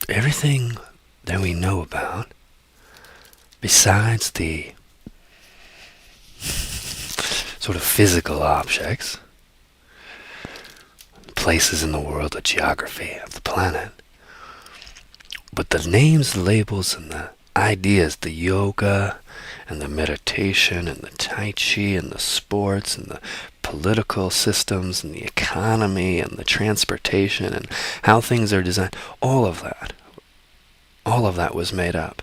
everything that we know about, besides the sort of physical objects, places in the world, the geography of the planet, but the names, the labels, and the ideas, the yoga, and the meditation, and the tai chi, and the sports, and the political systems, and the economy, and the transportation, and how things are designed, all of that was made up.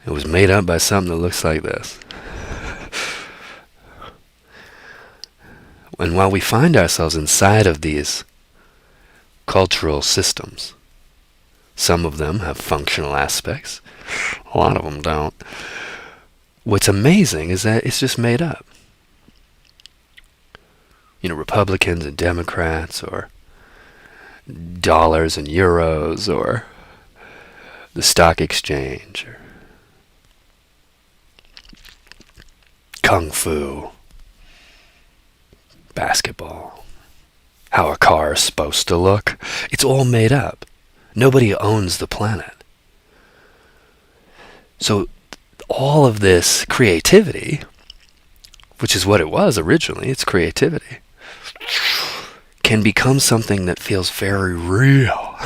It was made up by something that looks like this. And while we find ourselves inside of these cultural systems, some of them have functional aspects, a lot of them don't. What's amazing is that it's just made up. You know, Republicans and Democrats, or dollars and euros, or the stock exchange, or kung fu, basketball, how a car is supposed to look. It's all made up. Nobody owns the planet. So all of this creativity, which is what it was originally, it's creativity, can become something that feels very real.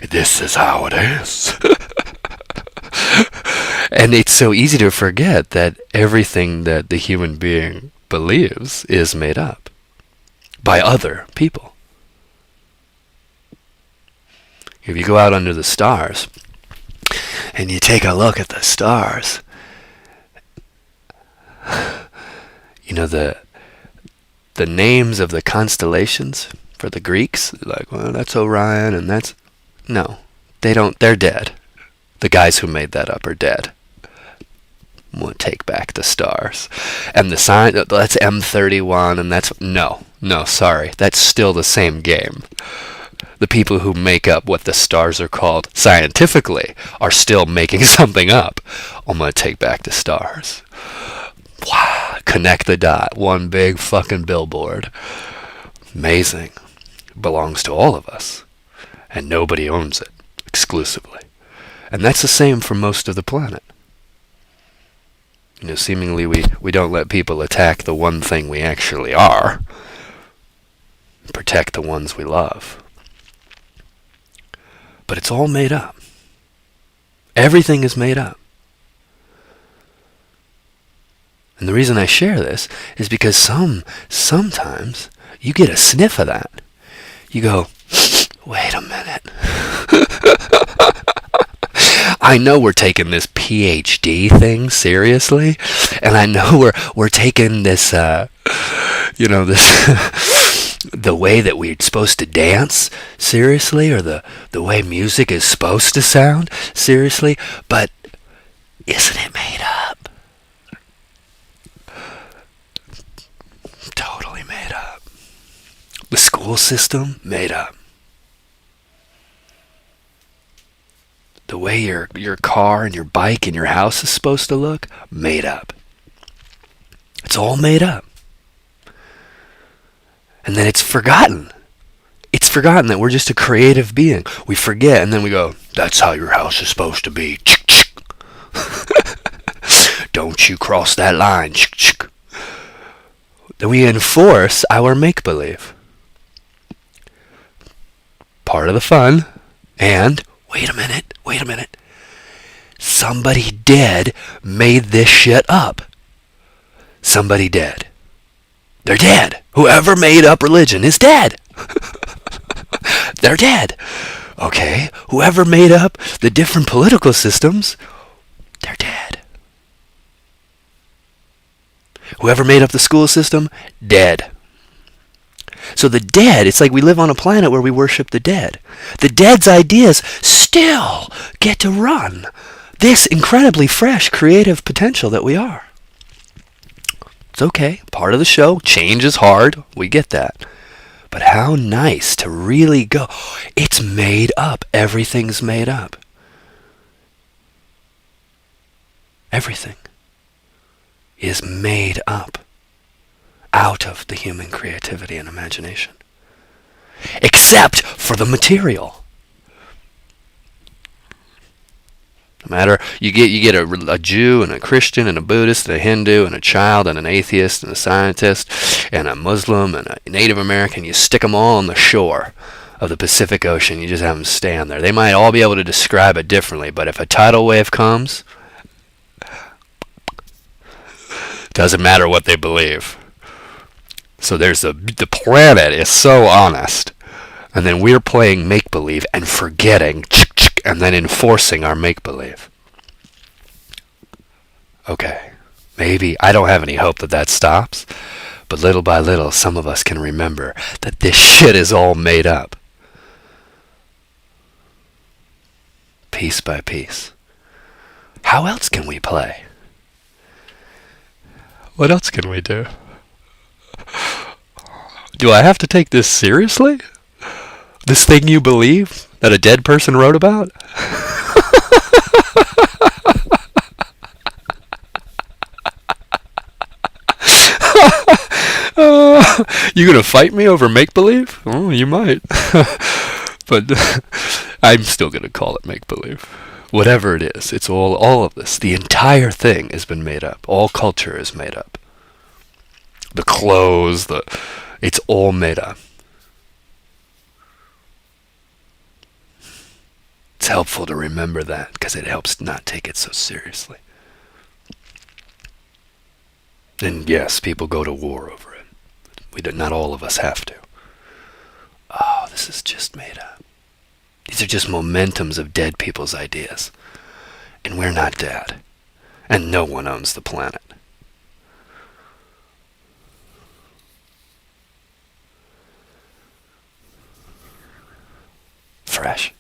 This is how it is. And it's so easy to forget that everything that the human being believes is made up by other people. If you go out under the stars and you take a look at the stars, you know, the names of the constellations for the Greeks, like, well, that's Orion, and that's... No, they don't. They're dead. The guys who made that up are dead. We'll take back the stars. And the sign, that's M31, and that's... No, sorry. That's still the same game. The people who make up what the stars are called scientifically are still making something up. I'm going to take back the stars. Wow. Connect the dot. One big fucking billboard. Amazing. Belongs to all of us. And nobody owns it exclusively. And that's the same for most of the planet. You know, seemingly we don't let people attack the one thing we actually are. Protect the ones we love. But it's all made up. Everything is made up. And the reason I share this is because sometimes you get a sniff of that. You go, wait a minute. I know we're taking this PhD thing seriously, and I know we're taking this, this the way that we're supposed to dance seriously, or the way music is supposed to sound seriously, but isn't it made up? Totally made up. The school system, made up. The way your car and your bike and your house is supposed to look, made up. It's all made up. And then it's forgotten. It's forgotten that we're just a creative being. We forget, and then we go, that's how your house is supposed to be. Don't you cross that line. Then we enforce our make-believe. Part of the fun. And, wait a minute. Somebody dead made this shit up. Somebody dead. They're dead. Whoever made up religion is dead. They're dead. Okay, whoever made up the different political systems, they're dead. Whoever made up the school system, dead. So the dead, it's like we live on a planet where we worship the dead. The dead's ideas still get to run this incredibly fresh, creative potential that we are. It's okay, part of the show. Change is hard, we get that. But how nice to really go, it's made up. Everything's made up. Everything is made up. out of the human creativity and imagination. Except for the material. No matter, you get a Jew and a Christian and a Buddhist and a Hindu and a child and an atheist and a scientist and a Muslim and a Native American, you stick them all on the shore of the Pacific Ocean, you just have them stand there. They might all be able to describe it differently, but if a tidal wave comes, doesn't matter what they believe. So there's the planet is so honest, and then we're playing make-believe and forgetting, and then enforcing our make-believe. Okay, maybe I don't have any hope that stops, but little by little, some of us can remember that this shit is all made up. Piece by piece. How else can we play? What else can we do? Do I have to take this seriously? This thing you believe that a dead person wrote about? You gonna fight me over make-believe? Oh, you might. But I'm still gonna call it make-believe. Whatever it is, it's all of this. The entire thing has been made up. All culture is made up. The clothes, it's all made up. It's helpful to remember that because it helps not take it so seriously. And yes, people go to war over it. Not all of us have to. Oh, this is just made up. These are just momentums of dead people's ideas. And we're not dead. And no one owns the planet. Fresh.